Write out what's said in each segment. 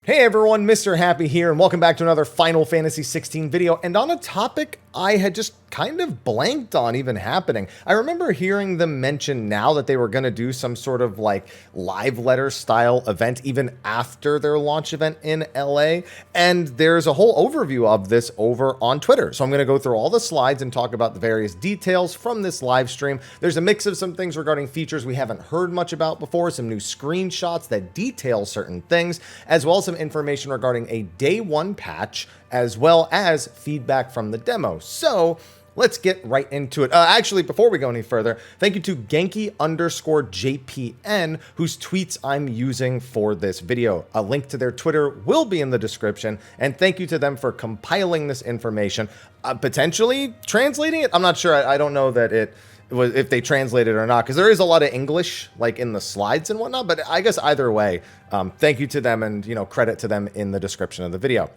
Hey everyone, Mr. Happy here, and welcome back to another Final Fantasy XVI video, and on a topic I had just kind of blanked on even happening. I remember hearing them mention now that they were going to do some sort of like live letter style event even after their launch event in LA, and there's a whole overview of this over on Twitter. So I'm going to go through all the slides and talk about the various details from this live stream. There's a mix of some things regarding features we haven't heard much about before, some new screenshots that detail certain things, as well as some information regarding a day one patch, as well as feedback from the demo. So let's get right into it. Actually, before we go any further, thank you to Genki_JPN, whose tweets I'm using for this video. A link to their Twitter will be in the description, and thank you to them for compiling this information, potentially translating it. I'm not sure. I don't know that it was if they translated it or not, because there is a lot of English like in the slides and whatnot, but I guess either way, thank you to them, and credit to them in the description of the video.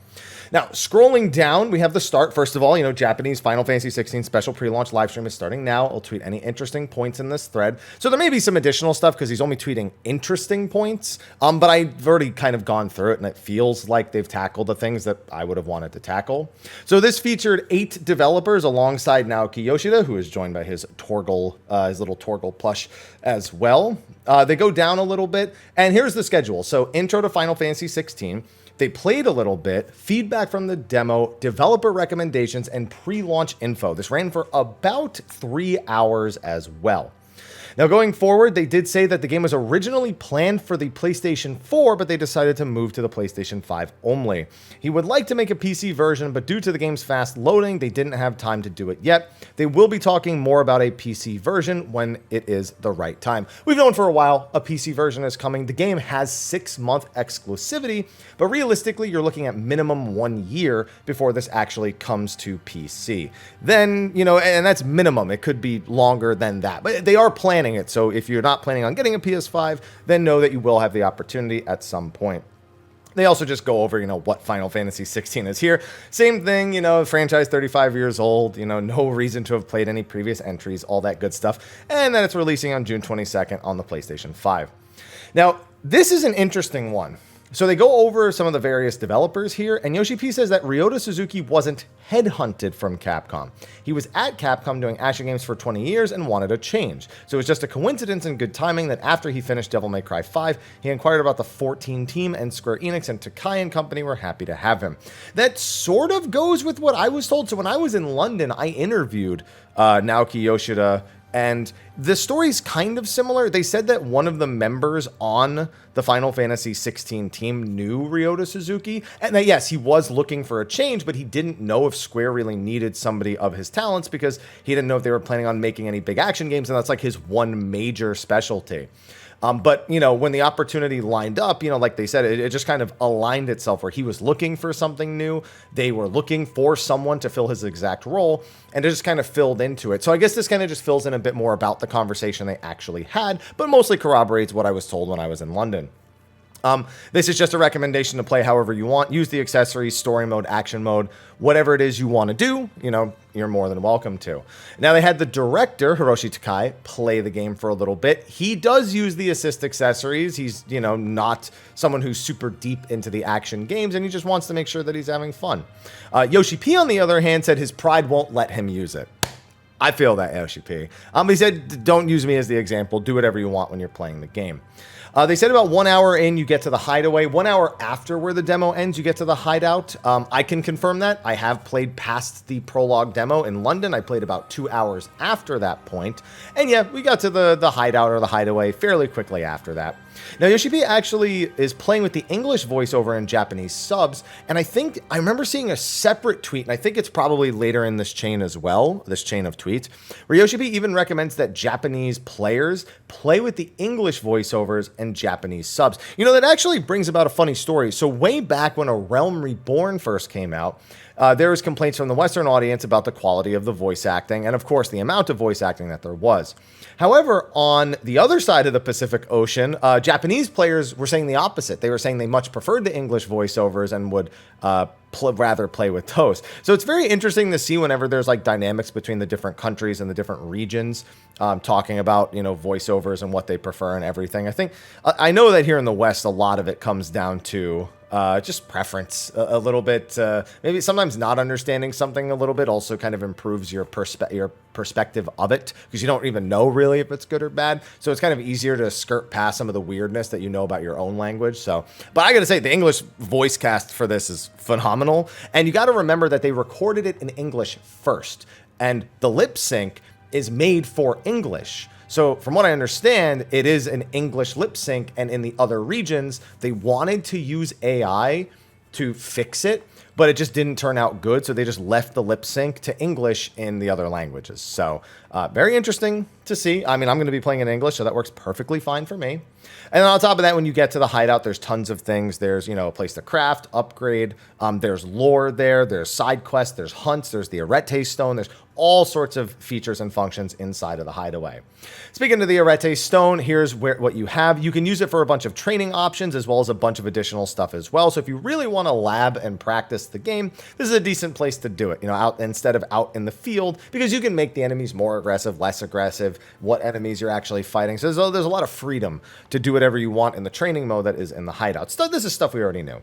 Now, scrolling down, we have the start. First of all, Japanese Final Fantasy 16 special pre-launch live stream is starting now. I'll tweet any interesting points in this thread. So there may be some additional stuff because he's only tweeting interesting points, but I've already kind of gone through it, and it feels like they've tackled the things that I would have wanted to tackle. So this featured 8 developers alongside Naoki Yoshida, who is joined by his Torgal, his little Torgal plush as well. They go down a little bit, and here's the schedule. So intro to Final Fantasy 16. They played a little bit, feedback from the demo, developer recommendations, and pre-launch info. This ran for about 3 hours as well. Now, going forward, they did say that the game was originally planned for the PlayStation 4, but they decided to move to the PlayStation 5 only. He would like to make a PC version, but due to the game's fast loading, they didn't have time to do it yet. They will be talking more about a PC version when it is the right time. We've known for a while a PC version is coming. The game has 6-month exclusivity, but realistically, you're looking at minimum 1 year before this actually comes to PC. Then, and that's minimum. It could be longer than that, but they are planning it. So if you're not planning on getting a PS5, then know that you will have the opportunity at some point. They also just go over, what Final Fantasy 16 is here. Same thing, franchise 35 years old, no reason to have played any previous entries, all that good stuff. And then it's releasing on June 22nd on the PlayStation 5. Now, this is an interesting one. So they go over some of the various developers here, and Yoshi P says that Ryota Suzuki wasn't headhunted from Capcom. He was at Capcom doing action games for 20 years and wanted a change. So it was just a coincidence and good timing that after he finished Devil May Cry 5, he inquired about the 14 team, and Square Enix and Tokai and company were happy to have him. That sort of goes with what I was told. So when I was in London, I interviewed Naoki Yoshida, and the story's kind of similar. They said that one of the members on the Final Fantasy 16 team knew Ryota Suzuki, and that yes, he was looking for a change, but he didn't know if Square really needed somebody of his talents because he didn't know if they were planning on making any big action games, and that's like his one major specialty. But, when the opportunity lined up, like they said, it just kind of aligned itself where he was looking for something new. They were looking for someone to fill his exact role, and it just kind of filled into it. So I guess this kind of just fills in a bit more about the conversation they actually had, but mostly corroborates what I was told when I was in London. This is just a recommendation to play however you want. Use the accessories, story mode, action mode, whatever it is you want to do, you're more than welcome to. Now, they had the director, Hiroshi Takai, play the game for a little bit. He does use the assist accessories. He's, not someone who's super deep into the action games, and he just wants to make sure that he's having fun. Yoshi P, on the other hand, said his pride won't let him use it. I feel that, Yoshi P. He said, don't use me as the example. Do whatever you want when you're playing the game. They said about 1 hour in, you get to the hideaway. 1 hour after where the demo ends, you get to the hideout. I can confirm that. I have played past the prologue demo in London. I played about 2 hours after that point. And yeah, we got to the hideout or the hideaway fairly quickly after that. Now, Yoshi P actually is playing with the English voiceover and Japanese subs, and I remember seeing a separate tweet, and I think it's probably later in this chain as well, this chain of tweets, where Yoshi P even recommends that Japanese players play with the English voiceovers and Japanese subs. That actually brings about a funny story. So way back when A Realm Reborn first came out, there was complaints from the Western audience about the quality of the voice acting, and of course the amount of voice acting that there was. However, on the other side of the Pacific Ocean, Japanese players were saying the opposite. They were saying they much preferred the English voiceovers and would rather play with those. So it's very interesting to see whenever there's like dynamics between the different countries and the different regions, talking about, voiceovers and what they prefer and everything. I know that here in the West, a lot of it comes down to just preference a little bit. Maybe sometimes not understanding something a little bit also kind of improves your perspective of it, because you don't even know really if it's good or bad. So it's kind of easier to skirt past some of the weirdness that you know about your own language. So, but I got to say, the English voice cast for this is phenomenal. And you got to remember that they recorded it in English first, and the lip sync is made for English. So from what I understand, it is an English lip sync, and in the other regions, they wanted to use AI to fix it, but it just didn't turn out good. So they just left the lip sync to English in the other languages. So very interesting to see. I mean, I'm going to be playing in English, so that works perfectly fine for me. And then on top of that, when you get to the hideout, there's tons of things. There's, a place to craft, upgrade. There's lore there. There's side quests. There's hunts. There's the Orete Stone. There's all sorts of features and functions inside of the hideaway. Speaking of the Orete Stone, here's what you have. You can use it for a bunch of training options as well as a bunch of additional stuff as well. So if you really want to lab and practice the game, this is a decent place to do it, out instead of out in the field, because you can make the enemies more aggressive, less aggressive, what enemies you're actually fighting. So there's a lot of freedom to do whatever you want in the training mode that is in the hideout. So this is stuff we already knew.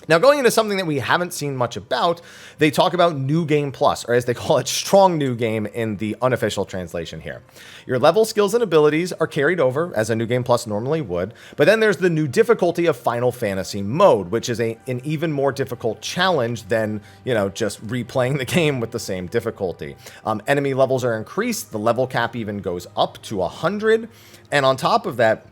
Now, going into something that we haven't seen much about, they talk about New Game Plus, or as they call it, Strong New Game in the unofficial translation here. Your level, skills, and abilities are carried over, as a New Game Plus normally would, but then there's the new difficulty of Final Fantasy mode, which is an even more difficult challenge than, just replaying the game with the same difficulty. Enemy levels are increased, the level cap even goes up to 100, and on top of that,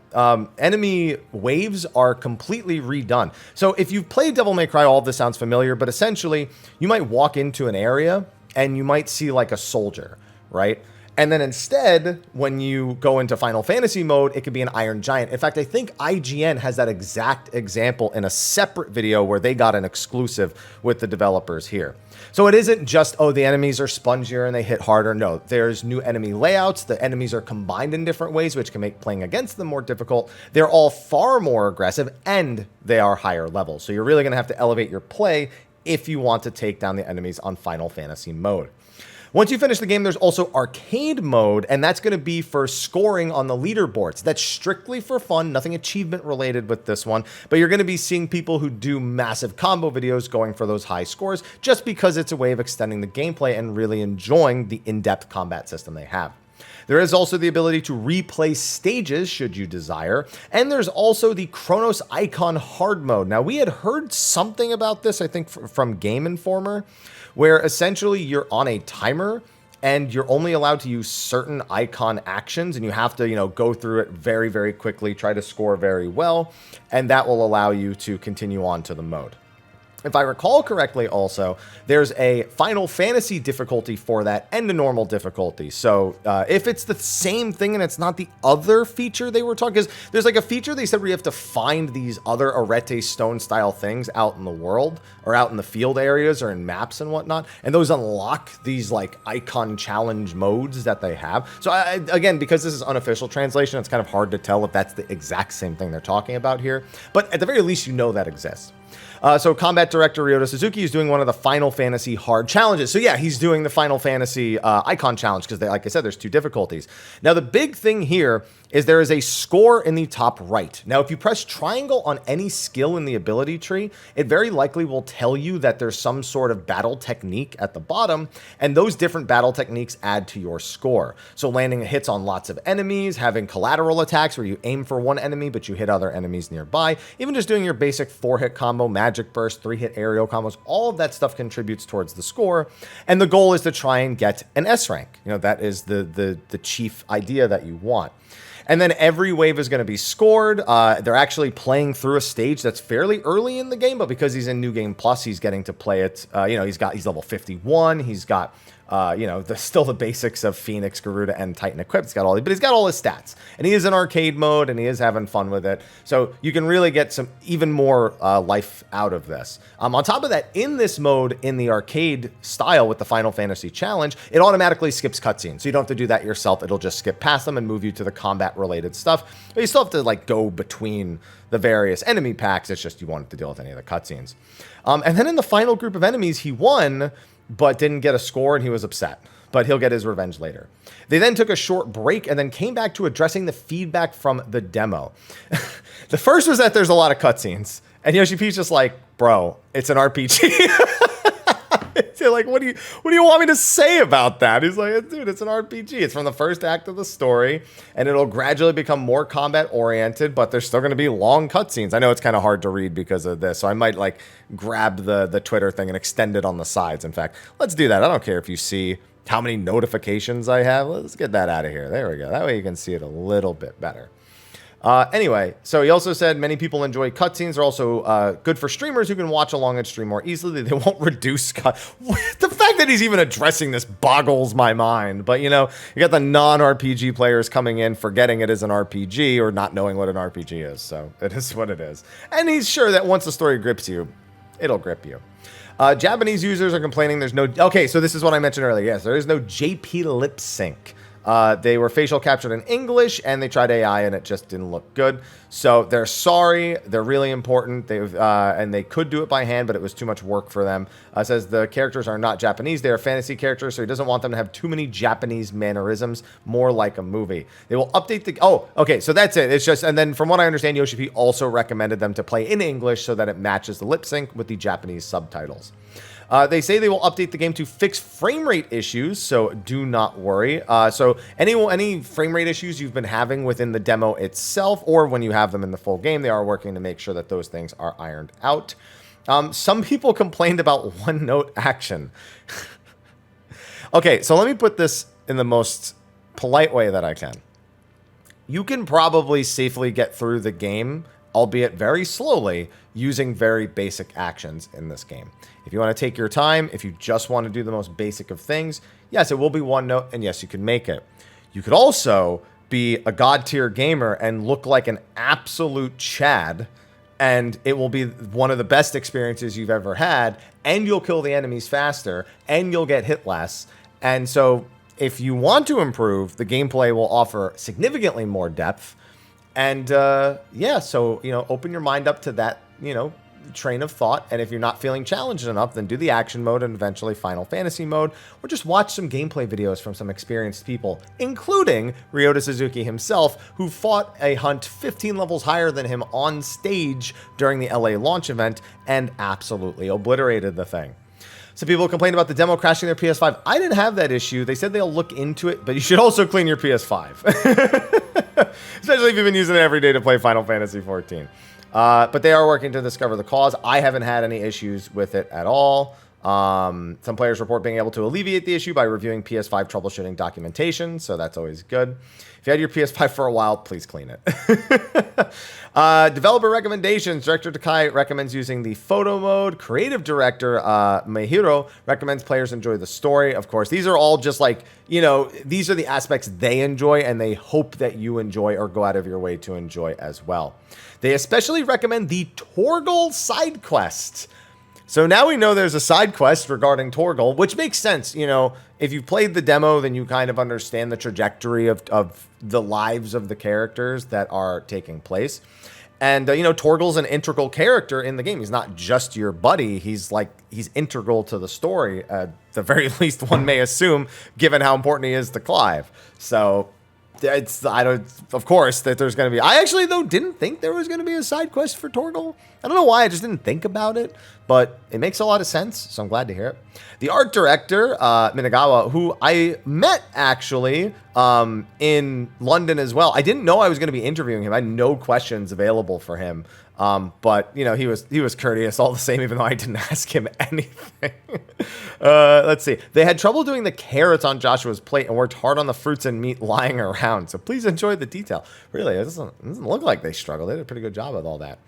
enemy waves are completely redone. So if you've played Devil May Cry, all of this sounds familiar, but essentially you might walk into an area and you might see like a soldier, right? And then instead, when you go into Final Fantasy mode, it could be an Iron Giant. In fact, I think IGN has that exact example in a separate video where they got an exclusive with the developers here. So it isn't just, the enemies are spongier and they hit harder. No, there's new enemy layouts. The enemies are combined in different ways, which can make playing against them more difficult. They're all far more aggressive, and they are higher levels. So you're really going to have to elevate your play if you want to take down the enemies on Final Fantasy mode. Once you finish the game, there's also arcade mode, and that's going to be for scoring on the leaderboards. That's strictly for fun, nothing achievement related with this one, but you're going to be seeing people who do massive combo videos going for those high scores, just because it's a way of extending the gameplay and really enjoying the in-depth combat system they have. There is also the ability to replay stages should you desire, and there's also the Chronos Icon hard mode. Now, we had heard something about this, I think, from Game Informer, where essentially you're on a timer and you're only allowed to use certain icon actions, and you have to, go through it very, very quickly, try to score very well, and that will allow you to continue on to the mode. If I recall correctly also, there's a Final Fantasy difficulty for that and a normal difficulty. So if it's the same thing and it's not the other feature they were talking, because there's like a feature they said where you have to find these other Orete Stone style things out in the world or out in the field areas or in maps and whatnot. And those unlock these like icon challenge modes that they have. So again, because this is unofficial translation, it's kind of hard to tell if that's the exact same thing they're talking about here. But at the very least, that exists. So combat director Ryota Suzuki is doing one of the Final Fantasy hard challenges. So yeah, he's doing the Final Fantasy icon challenge because, like I said, there's two difficulties. Now, the big thing here is there is a score in the top right. Now, if you press triangle on any skill in the ability tree, it very likely will tell you that there's some sort of battle technique at the bottom, and those different battle techniques add to your score. So landing hits on lots of enemies, having collateral attacks where you aim for one enemy, but you hit other enemies nearby, even just doing your basic 4-hit combo, magic burst, 3-hit aerial combos, all of that stuff contributes towards the score. And the goal is to try and get an S rank. That is the chief idea that you want. And then every wave is going to be scored. They're actually playing through a stage that's fairly early in the game, but because he's in New Game Plus, he's getting to play it. He's level 51. He's got still the basics of Phoenix, Garuda, and Titan equipped. But he's got all his stats, and he is in arcade mode, and he is having fun with it. So you can really get some even more life out of this. On top of that, in this mode, in the arcade style with the Final Fantasy challenge, it automatically skips cutscenes. So you don't have to do that yourself. It'll just skip past them and move you to the combat-related stuff. But you still have to go between the various enemy packs. It's just you won't have to deal with any of the cutscenes. And then in the final group of enemies, he won, but didn't get a score, and he was upset but he'll get his revenge later. They then took a short break and then came back to addressing the feedback from the demo. The first was that there's a lot of cutscenes, and Yoshi P's just like, bro, it's an RPG. They're like, what do you want me to say about that? He's like, dude, it's an RPG. It's from the first act of the story, and it'll gradually become more combat oriented, but there's still going to be long cutscenes. I know it's kind of hard to read because of this, so I might like grab the Twitter thing and extend it on the sides. In fact, let's do that. I don't care if you see how many notifications I have. Let's get that out of here. There we go. That way you can see it a little bit better. Anyway, so he also said many people enjoy cutscenes. They're also good for streamers who can watch along and stream more easily. They won't reduce the fact that he's even addressing this boggles my mind. But, you know, you got the non-RPG players coming in forgetting it is an RPG or not knowing what an RPG is. So it is what it is. And he's sure that once the story grips you, it'll grip you. Japanese users are complaining there's no... Okay, so this is what I mentioned earlier. Yes, there is no JP lip sync. They were facial captured in English, and they tried AI, and it just didn't look good. So they're sorry. They're really important. And they could do it by hand, but it was too much work for them. It says the characters are not Japanese. They are fantasy characters, so he doesn't want them to have too many Japanese mannerisms, more like a movie. They will update the... Oh, okay, so that's it. It's just... And then from what I understand, Yoshi P also recommended them to play in English so that it matches the lip sync with the Japanese subtitles. They say they will update the game to fix frame rate issues, so do not worry. So any frame rate issues you've been having within the demo itself, or when you have them in the full game, they are working to make sure that those things are ironed out. Some people complained about one-note action. Okay, so let me put this in the most polite way that I can. You can probably safely get through the game, albeit very slowly, using very basic actions in this game. If you want to take your time, if you just want to do the most basic of things, yes, it will be one note, and yes, you can make it. You could also be a god-tier gamer and look like an absolute Chad, and it will be one of the best experiences you've ever had, and you'll kill the enemies faster, and you'll get hit less. And so if you want to improve, the gameplay will offer significantly more depth. And yeah, so, you know, open your mind up to that, you know, train of thought. And if you're not feeling challenged enough, then do the action mode and eventually Final Fantasy mode, or just watch some gameplay videos from some experienced people, including Ryota Suzuki himself, who fought a hunt 15 levels higher than him on stage during the LA launch event and absolutely obliterated the thing. Some people complained about the demo crashing their PS5. I didn't have that issue. They said they'll look into it, but you should also clean your PS5. Especially if you've been using it every day to play Final Fantasy XIV. But they are working to discover the cause. I haven't had any issues with it at all. Some players report being able to alleviate the issue by reviewing PS5 troubleshooting documentation, so that's always good. If you had your PS5 for a while, please clean it. Developer recommendations. Director Takai recommends using the photo mode. Creative director Mehiro recommends players enjoy the story. Of course, these are all just like, you know, these are the aspects they enjoy and they hope that you enjoy or go out of your way to enjoy as well. They especially recommend the Torgal side quest. So now we know there's a side quest regarding Torgal, which makes sense. You know, if you've played the demo, then you kind of understand the trajectory of the lives of the characters that are taking place. And, you know, Torgal's an integral character in the game. He's not just your buddy. He's integral to the story, at the very least one may assume, given how important he is to Clive. So... of course, that there's going to be... I actually, though, didn't think there was going to be a side quest for Torgal. I don't know why, I just didn't think about it, but it makes a lot of sense, so I'm glad to hear it. The art director, Minagawa, who I met, actually, in London as well. I didn't know I was going to be interviewing him. I had no questions available for him. But, you know, he was courteous all the same, even though I didn't ask him anything. Let's see. They had trouble doing the carrots on Joshua's plate and worked hard on the fruits and meat lying around. So please enjoy the detail. Really, it doesn't look like they struggled. They did a pretty good job with all that.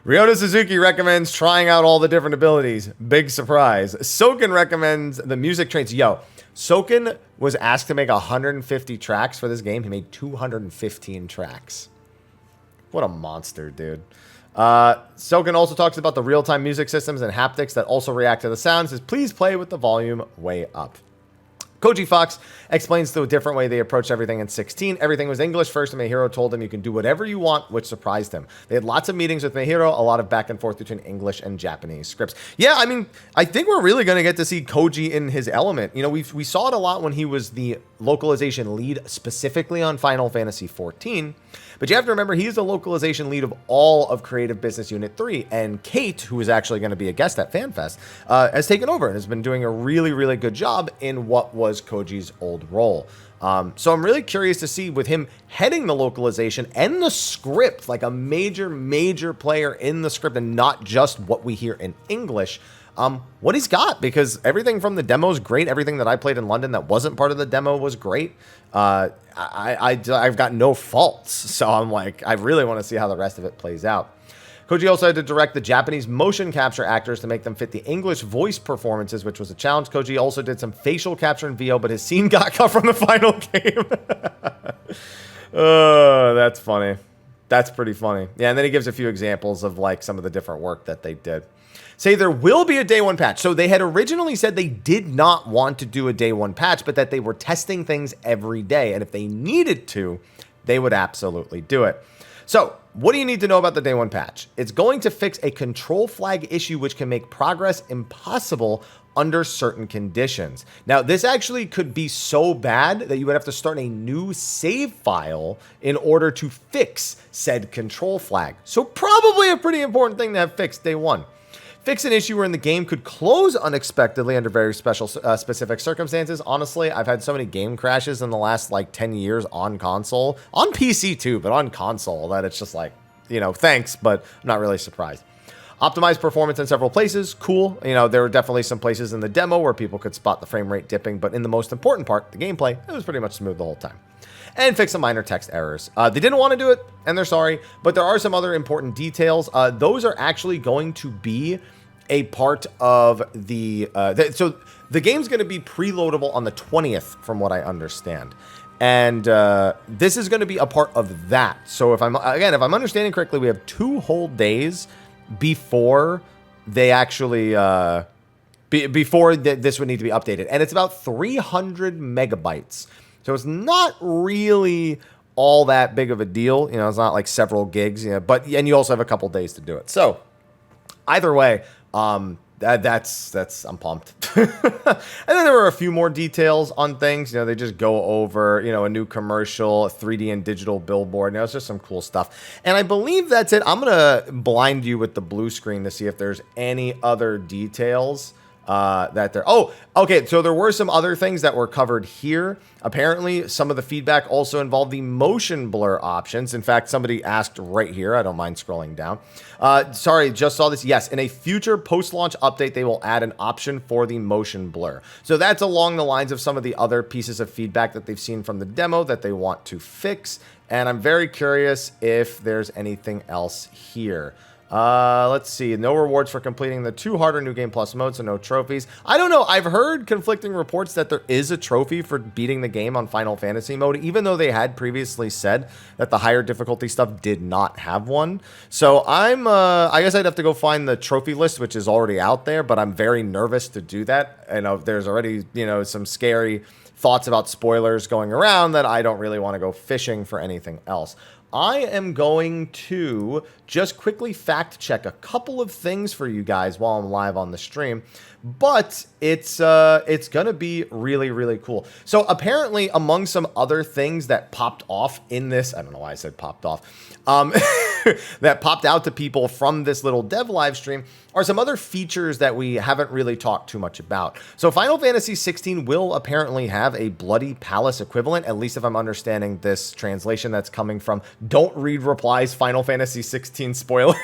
Ryota Suzuki recommends trying out all the different abilities. Big surprise. Soken recommends the music trains. Yo, Soken was asked to make 150 tracks for this game. He made 215 tracks. What a monster, dude. Soken also talks about the real-time music systems and haptics that also react to the sounds. Says, please play with the volume way up. Koji Fox explains the different way they approached everything in 16. Everything was English first, and Mayhiro told him you can do whatever you want, which surprised him. They had lots of meetings with Mayhiro, a lot of back and forth between English and Japanese scripts. Yeah, I mean, I think we're really going to get to see Koji in his element. You know, we saw it a lot when he was the localization lead specifically on Final Fantasy XIV. But you have to remember, he's the localization lead of all of Creative Business Unit 3. And Kate, who is actually going to be a guest at FanFest, has taken over and has been doing a really, really good job in what was Koji's old role. So I'm really curious to see with him heading the localization and the script, like a major, major player in the script and not just what we hear in English, what he's got, because everything from the demo is great. Everything that I played in London that wasn't part of the demo was great. I've got no faults. So I'm like, I really want to see how the rest of it plays out. Koji also had to direct the Japanese motion capture actors to make them fit the English voice performances, which was a challenge. Koji also did some facial capture in VO, but his scene got cut from the final game. Oh, that's funny. That's pretty funny. Yeah, and then he gives a few examples of like some of the different work that they did. Say there will be a day one patch. So they had originally said they did not want to do a day one patch, but that they were testing things every day. And if they needed to, they would absolutely do it. So what do you need to know about the day one patch? It's going to fix a control flag issue, which can make progress impossible under certain conditions. Now, this actually could be so bad that you would have to start a new save file in order to fix said control flag. So probably a pretty important thing to have fixed day one. Fix an issue wherein the game could close unexpectedly under very specific circumstances. Honestly, I've had so many game crashes in the last like 10 years on console, on PC too, but on console, that it's just like, you know, thanks, but I'm not really surprised. Optimized performance in several places, cool. You know, there were definitely some places in the demo where people could spot the frame rate dipping, but in the most important part, the gameplay, it was pretty much smooth the whole time. And fix some minor text errors. They didn't want to do it, and they're sorry, but there are some other important details. Those are actually going to be a part of the... so the game's going to be preloadable on the 20th, from what I understand. And this is going to be a part of that. So if I'm understanding correctly, we have 2 whole days before they actually... before this would need to be updated. And it's about 300 megabytes. So it's not really all that big of a deal. You know, it's not like several gigs, you know, and you also have a couple days to do it. So either way, that's I'm pumped. And then there were a few more details on things. You know, they just go over, you know, a new commercial, a 3D and digital billboard. You know, it's just some cool stuff. And I believe that's it. I'm going to blind you with the blue screen to see if there's any other details that there. Oh, okay. So there were some other things that were covered here. Apparently, some of the feedback also involved the motion blur options. In fact, somebody asked right here. I don't mind scrolling down. Sorry, just saw this. Yes, in a future post-launch update, they will add an option for the motion blur. So that's along the lines of some of the other pieces of feedback that they've seen from the demo that they want to fix. And I'm very curious if there's anything else here. Let's see. No rewards for completing the 2 harder New Game Plus modes, so no trophies. I don't know. I've heard conflicting reports that there is a trophy for beating the game on Final Fantasy mode, even though they had previously said that the higher difficulty stuff did not have one. So I guess I'd have to go find the trophy list, which is already out there, but I'm very nervous to do that. I know there's already, you know, some scary thoughts about spoilers going around that I don't really want to go fishing for anything else. I am going to just quickly fact check a couple of things for you guys while I'm live on the stream, but it's going to be really, really cool. So apparently among some other things that popped off in this, I don't know why I said popped off, that popped out to people from this little dev live stream are some other features that we haven't really talked too much about. So Final Fantasy XVI will apparently have a Bloody Palace equivalent, at least if I'm understanding this translation that's coming from Don't Read Replies Final Fantasy XVI Spoilers.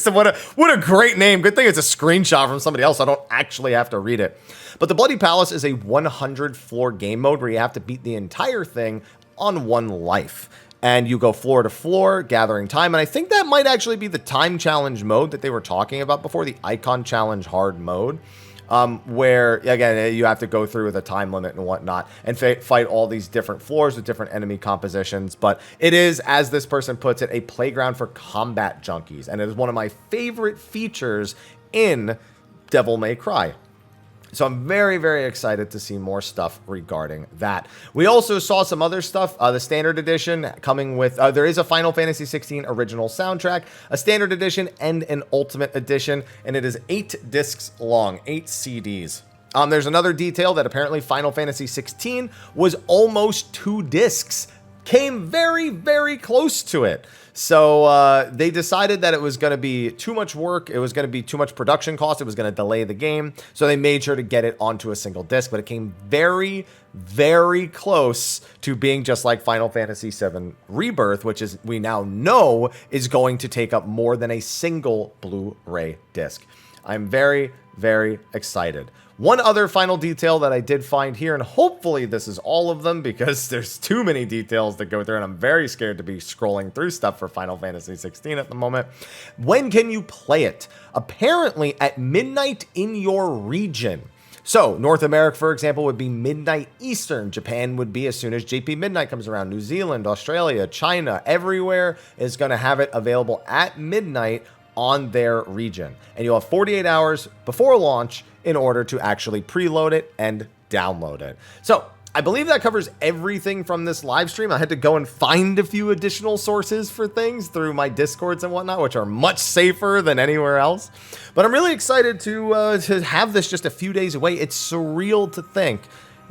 What a great name. Good thing it's a screenshot from somebody else. I don't actually have to read it. But the Bloody Palace is a 100 floor game mode where you have to beat the entire thing on 1 life. And you go floor to floor, gathering time. And I think that might actually be the time challenge mode that they were talking about before, the Icon Challenge hard mode, where, again, you have to go through with a time limit and whatnot and fight all these different floors with different enemy compositions. But it is, as this person puts it, a playground for combat junkies. And it is one of my favorite features in Devil May Cry. So I'm very, very excited to see more stuff regarding that. We also saw some other stuff. The Standard Edition coming with, there is a Final Fantasy 16 original soundtrack, a Standard Edition, and an Ultimate Edition, and it is 8 discs long, 8 CDs. There's another detail that apparently Final Fantasy 16 was almost 2 discs. Came very, very close to it. So they decided that it was going to be too much work. It was going to be too much production cost. It was going to delay the game. So they made sure to get it onto a single disc. But it came very, very close to being just like Final Fantasy VII Rebirth, which is we now know is going to take up more than a single Blu-ray disc. I'm very, very excited. One other final detail that I did find here, and hopefully this is all of them because there's too many details to go through, and I'm very scared to be scrolling through stuff for Final Fantasy 16 at the moment. When can you play it? Apparently at midnight in your region. So North America, for example, would be midnight Eastern. Japan would be as soon as JP Midnight comes around. New Zealand, Australia, China, everywhere is going to have it available at midnight on their region. And you'll have 48 hours before launch in order to actually preload it and download it. So I believe that covers everything from this live stream. I had to go and find a few additional sources for things through my Discords and whatnot, which are much safer than anywhere else. But I'm really excited to have this just a few days away. It's surreal to think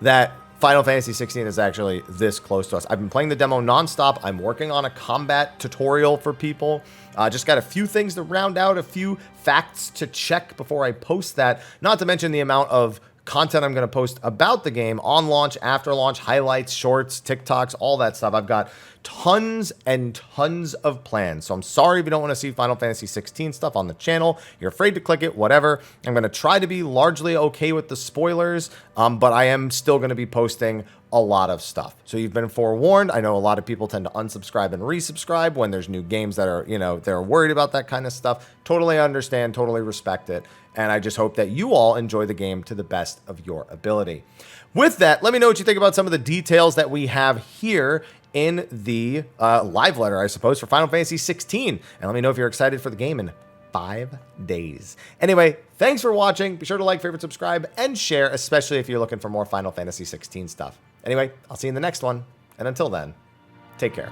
that Final Fantasy 16 is actually this close to us. I've been playing the demo nonstop. I'm working on a combat tutorial for people. Just got a few things to round out, a few facts to check before I post that. Not to mention the amount of content I'm going to post about the game on launch, after launch, highlights, shorts, TikToks, all that stuff. I've got tons and tons of plans. So I'm sorry if you don't want to see Final Fantasy 16 stuff on the channel. You're afraid to click it, whatever. I'm going to try to be largely okay with the spoilers, but I am still going to be posting a lot of stuff. So you've been forewarned. I know a lot of people tend to unsubscribe and resubscribe when there's new games that are, they're worried about that kind of stuff. Totally understand, totally respect it. And I just hope that you all enjoy the game to the best of your ability. With that, let me know what you think about some of the details that we have here in the live letter, I suppose, for Final Fantasy 16. And let me know if you're excited for the game in 5 days. Anyway, thanks for watching. Be sure to like, favorite, subscribe, and share, especially if you're looking for more Final Fantasy 16 stuff. Anyway, I'll see you in the next one. And until then, take care.